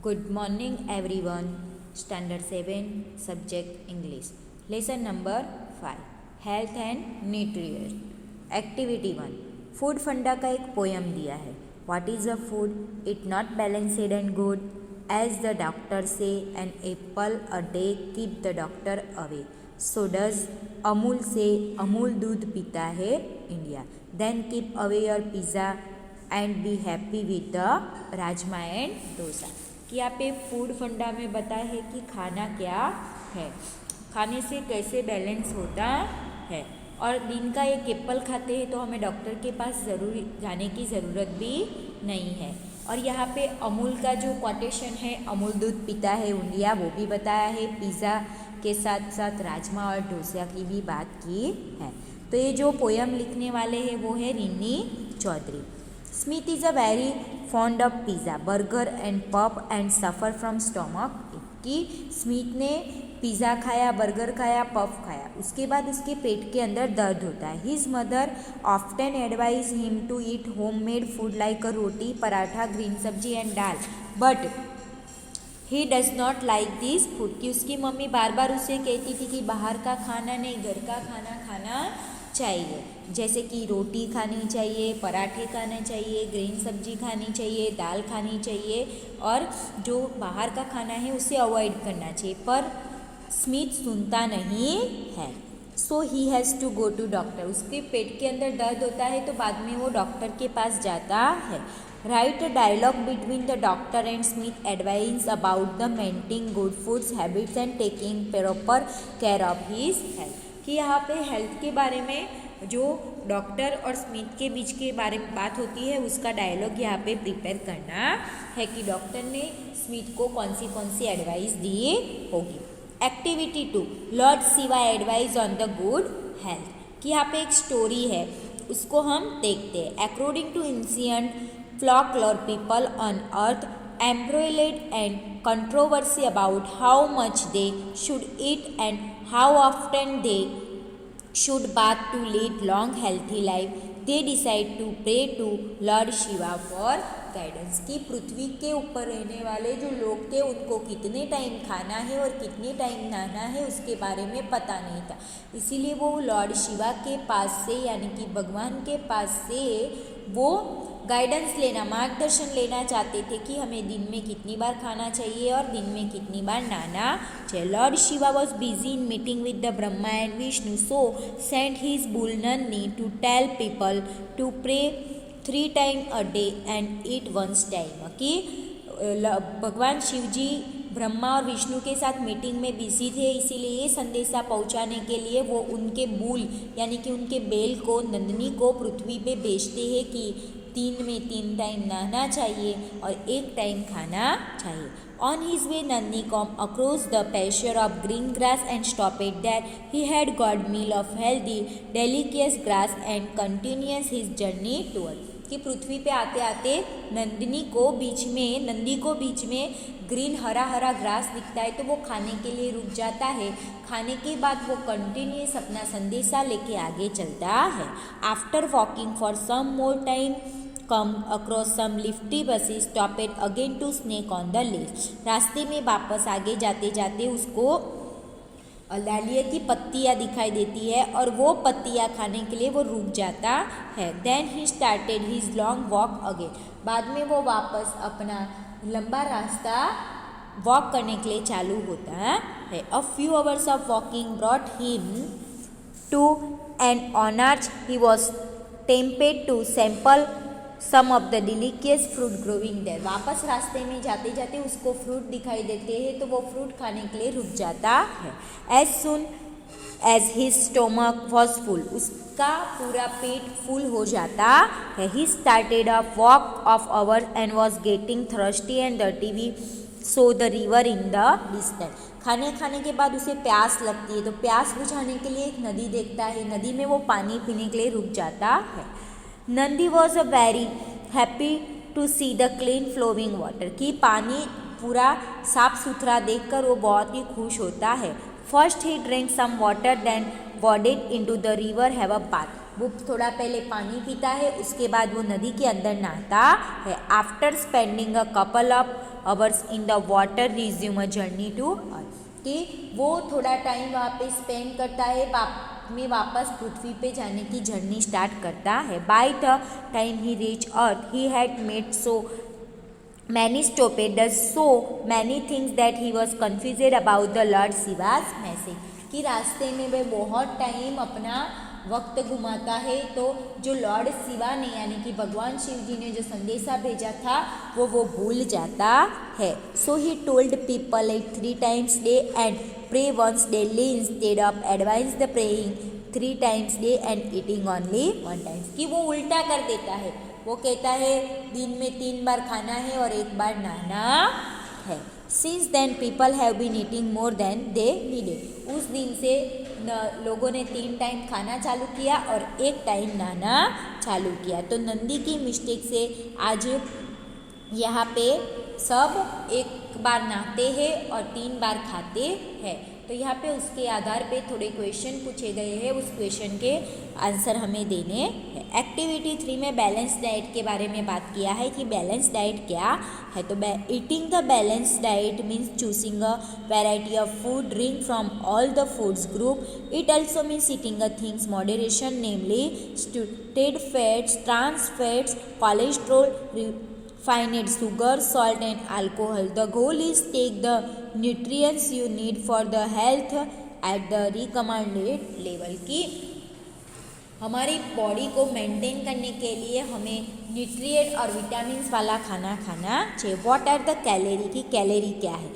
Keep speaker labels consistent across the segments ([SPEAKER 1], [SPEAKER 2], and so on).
[SPEAKER 1] Good morning everyone. Standard 7 subject English. Lesson number 5 Health and Nutrition. Activity 1 Food फंडा का एक poem दिया है. What is a food? It not balanced and good. As the doctor say, an apple a day keep the doctor away. So does Amul say, Amul दूध पीता है India. Then keep away your pizza and be happy with the rajma and dosa. कि यहाँ पे food फंडा में बताया है कि खाना क्या है, खाने से कैसे बैलेंस होता है, और दिन का एक एप्पल खाते हैं तो हमें डॉक्टर के पास ज़रूर जाने की ज़रूरत भी नहीं है. और यहाँ पे अमूल का जो कोटेशन है, अमूल दूध पीता है इंडिया, वो भी बताया है. पिज़्ज़ा के साथ साथ राजमा और डोसा की भी बात की है. तो ये जो पोयम लिखने वाले हैं वो है Rinni Chaudhary. Smith is a very fond of pizza, burger and puff and suffer from stomach. कि स्मिथ ने पिज़्ज़ा खाया, बर्गर खाया, पफ खाया, उसके बाद उसके पेट के अंदर दर्द होता है. His mother often advise him to eat home made food like a roti, paratha, green sabzi and dal, but he does not like this food. कि उसकी मम्मी बार बार उसे कहती थी कि बाहर का खाना नहीं, घर का खाना खाना चाहिए. जैसे कि रोटी खानी चाहिए, पराठे खाने चाहिए, ग्रीन सब्जी खानी चाहिए, दाल खानी चाहिए, और जो बाहर का खाना है उसे अवॉइड करना चाहिए. पर स्मिथ सुनता नहीं है. So he has to go to doctor. उसके पेट के अंदर दर्द होता है तो बाद में वो डॉक्टर के पास जाता है. Write a dialogue between the doctor and Smith advise about the maintaining good foods habits and taking proper care of his health. कि यहाँ पे हेल्थ के बारे में जो डॉक्टर और स्मिथ के बीच के बारे में बात होती है, उसका डायलॉग यहाँ पे प्रिपेयर करना है कि डॉक्टर ने स्मिथ को कौन सी एडवाइस दी होगी. Activity 2 Lord Shiva advise on the good health. कि यहाँ पे एक स्टोरी है, उसको हम देखते हैं. According to ancient folklore, people on earth embroiled and controversy about how much they should eat and how often they should bath to lead long healthy life. They decide to pray to Lord Shiva for guidance. कि पृथ्वी के ऊपर रहने वाले जो लोग थे उनको कितने टाइम खाना है और कितने टाइम नहाना है उसके बारे में पता नहीं था. इसीलिए वो लॉर्ड शिवा के पास से, यानी कि भगवान के पास से वो गाइडेंस लेना, मार्गदर्शन लेना चाहते थे कि हमें दिन में कितनी बार खाना चाहिए और दिन में कितनी बार नहाना चाहिए. Lord Shiva was busy in meeting with the Brahma and Vishnu, so sent his bull Nandi to tell people to pray 3 times a day and eat once time. कि भगवान शिव जी ब्रह्मा और विष्णु के साथ मीटिंग में बिजी थे, इसीलिए ये संदेशा पहुंचाने के लिए वो उनके बुल यानी कि उनके बैल को, नंदनी को पृथ्वी पे भेजते हैं कि 3 में 3 टाइम नहाना चाहिए और 1 टाइम खाना चाहिए. On his way, Nandi came across the pasture of green grass and stopped there. He had got meal of healthy, delicious grass and continues his journey toward. कि पृथ्वी पे आते आते नंदी को बीच में ग्रीन हरा हरा ग्रास दिखता है तो वो खाने के लिए रुक जाता है. खाने के बाद वो कंटिन्यूस अपना संदेशा लेके आगे चलता है. After walking for some more time come across some lifty buses, stopped again to snake on the leaves. रास्ते में वापस आगे जाते जाते उसको डालिया की पत्तियाँ दिखाई देती है और वो पत्तियाँ खाने के लिए वो रुक जाता है. Then he started his long walk again. बाद में वो वापस अपना लंबा रास्ता वॉक करने के लिए चालू होता है. A few hours of walking brought him to an orchard. He was tempted to sample some of the delicious fruit growing there. वापस रास्ते में जाते जाते उसको फ्रूट दिखाई देते हैं तो वो फ्रूट खाने के लिए रुक जाता है. As soon as his stomach was full, उसका पूरा पेट फुल हो जाता है. He started a walk of hours and was getting thirsty and dirty. We saw the river in the distance. खाने के बाद उसे प्यास लगती है तो प्यास बुझाने के लिए एक नदी देखता है. नदी में वो पानी पीने के लिए रुक जाता है. Nandi was a very happy to see the clean flowing water. कि पानी पूरा साफ सुथरा देखकर वो बहुत ही खुश होता है. First he drink some water then waded into the river have a bath. वो थोड़ा पहले पानी पीता है, उसके बाद वो नदी के अंदर नहाता है. After spending a couple of hours in the water resume a journey to earth, कि वो थोड़ा टाइम वहाँ पे स्पेंड करता है, में वापस पृथ्वी पे जाने की जर्नी स्टार्ट करता है। By the time he reach earth he had made so many stoppage, so many things that he was confused about the Lord Shiva's message, कि रास्ते में वह बहुत टाइम अपना वक्त घुमाता है, तो जो लॉर्ड शिवा ने यानी कि भगवान शिव जी ने जो संदेशा भेजा था वो भूल जाता है। So he told people eat 3 times day and pray once daily instead of advise the praying 3 times day and eating only 1 time, कि वो उल्टा कर देता है। वो कहता है दिन में 3 बार खाना है और 1 बार नहाना है। Since then people have been eating more than they needed, उस दिन से लोगों ने 3 टाइम खाना चालू किया और 1 टाइम नहाना चालू किया। तो नंदी की मिस्टेक से आज यहाँ पे सब 1 बार नहाते हैं और 3 बार खाते हैं। तो यहाँ पे उसके आधार पे थोड़े क्वेश्चन पूछे गए हैं, उस क्वेश्चन के आंसर हमें देने हैं। एक्टिविटी 3 में बैलेंस डाइट के बारे में बात किया है कि बैलेंस डाइट क्या है। तो eating the balance diet means choosing a variety of food drink from all the foods group. It also means eating a things moderation, namely saturated fats, trans fats, cholesterol, refined sugar, salt and alcohol. The goal is take the nutrients you need for the health at the recommended level, की हमारी body को maintain करने के लिए हमें nutrient और vitamins वाला खाना खाना चाहिए। व्हाट आर द कैलोरी, की कैलोरी क्या है।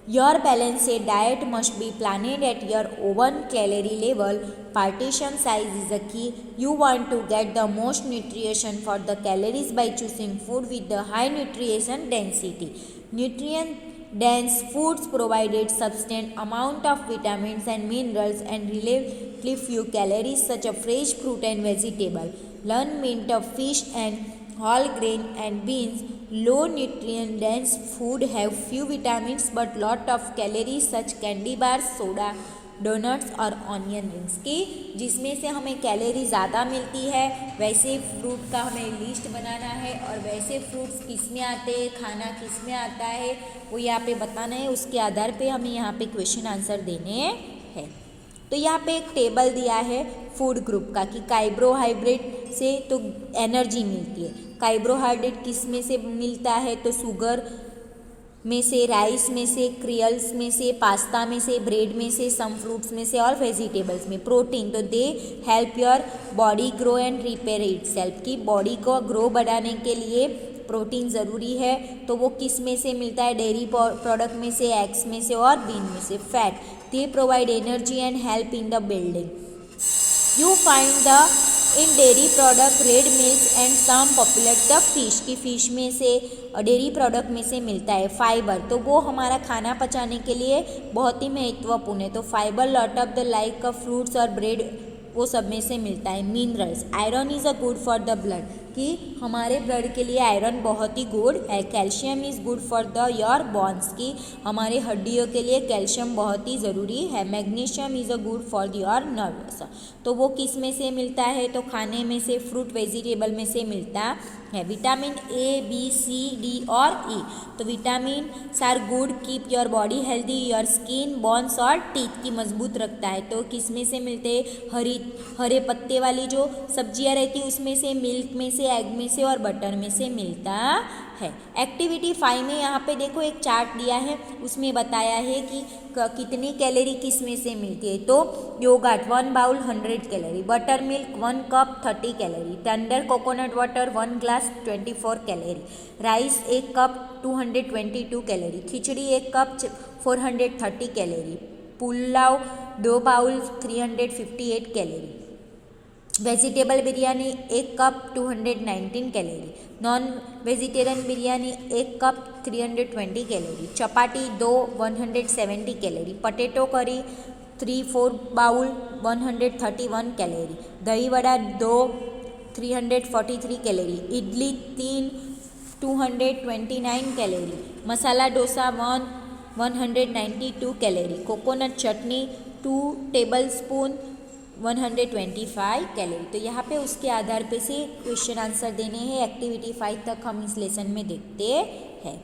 [SPEAKER 1] Your balance diet must be planned at your own calorie level. Partition size is a key. You want to get the most nutrition for the calories by choosing food with the high nutrition density. Nutrient dense foods provided substantial amount of vitamins and minerals and relatively few calories, such as fresh fruit and vegetable, lean meat, fish and whole grain and beans. Low nutrient dense food have few vitamins but lot of calories, such candy bars, soda, donuts और onion rings, की जिसमें से हमें calorie ज़्यादा मिलती है वैसे fruit का हमें लिस्ट बनाना है और वैसे फ्रूट्स किस में आते हैं, खाना किस में आता है वो यहाँ पे बताना है। उसके आधार पे हमें यहाँ पे क्वेश्चन आंसर देने हैं। तो यहाँ पे एक टेबल दिया है फूड ग्रुप का कि कार्बोहाइड्रेट से तो एनर्जी मिलती है। कार्बोहाइड्रेट किस में से मिलता है, तो शुगर में से, राइस में से, क्रियल्स में से, पास्ता में से, ब्रेड में से, सम फ्रूट्स में से और वेजिटेबल्स में। प्रोटीन, तो they help your body grow and repair itself, की बॉडी को ग्रो बढ़ाने के लिए प्रोटीन ज़रूरी है। तो वो किस में से मिलता है, डेयरी प्रोडक्ट में से, एग्स में से और बीन में से। Fat, they provide energy and help in the building. You find the in dairy product red milk and some popular the fish, की फिश में से डेयरी प्रोडक्ट में से मिलता है। फाइबर, तो वो हमारा खाना पचाने के लिए बहुत ही महत्वपूर्ण है। तो fibre lot of the like fruits और ब्रेड वो सब में से मिलता है। Minerals, iron is a good for the blood, कि हमारे ब्लड के लिए आयरन बहुत ही गुड है। Calcium is good for the your bones, की हमारे हड्डियों के लिए कैल्शियम बहुत ही ज़रूरी है। Magnesium is a good for your nerves, तो वो किस में से मिलता है, तो खाने में से, फ्रूट वेजिटेबल में से मिलता है। Vitamin A, B, C, D और ई, तो vitamin are good keep your body healthy, your skin, bones और टीथ की मजबूत रखता है। तो किस में से मिलते हैं, हरे पत्ते वाली जो सब्जियां रहती है उसमें से, मिल्क में से, एग में से और बटर में से मिलता है। एक्टिविटी 5 में यहाँ पे देखो एक चार्ट दिया है, उसमें बताया है कि कितनी कैलोरी किस में से मिलती है। तो yogurt 1 bowl 100 calorie, buttermilk 1 cup 30 calorie, tender coconut water 1 glass 24 calorie, rice 1 cup 222 calorie, khichdi 1 cup 430 calorie, pulao 2 bowl 358 calorie, vegetable biryani 1 cup 219 calorie, non vegetarian biryani 1 cup 320 calorie, chapati 2 170 calorie, potato curry 3-4 bowl 131 calorie, dahi vada 2 343 calorie, idli 3 229 calorie, masala dosa 192 calorie, coconut चटनी 2 tablespoon 125 calorie. तो यहाँ पे उसके आधार पे से question answer देने हैं। Activity 5 तक हम इस लेसन में देखते हैं।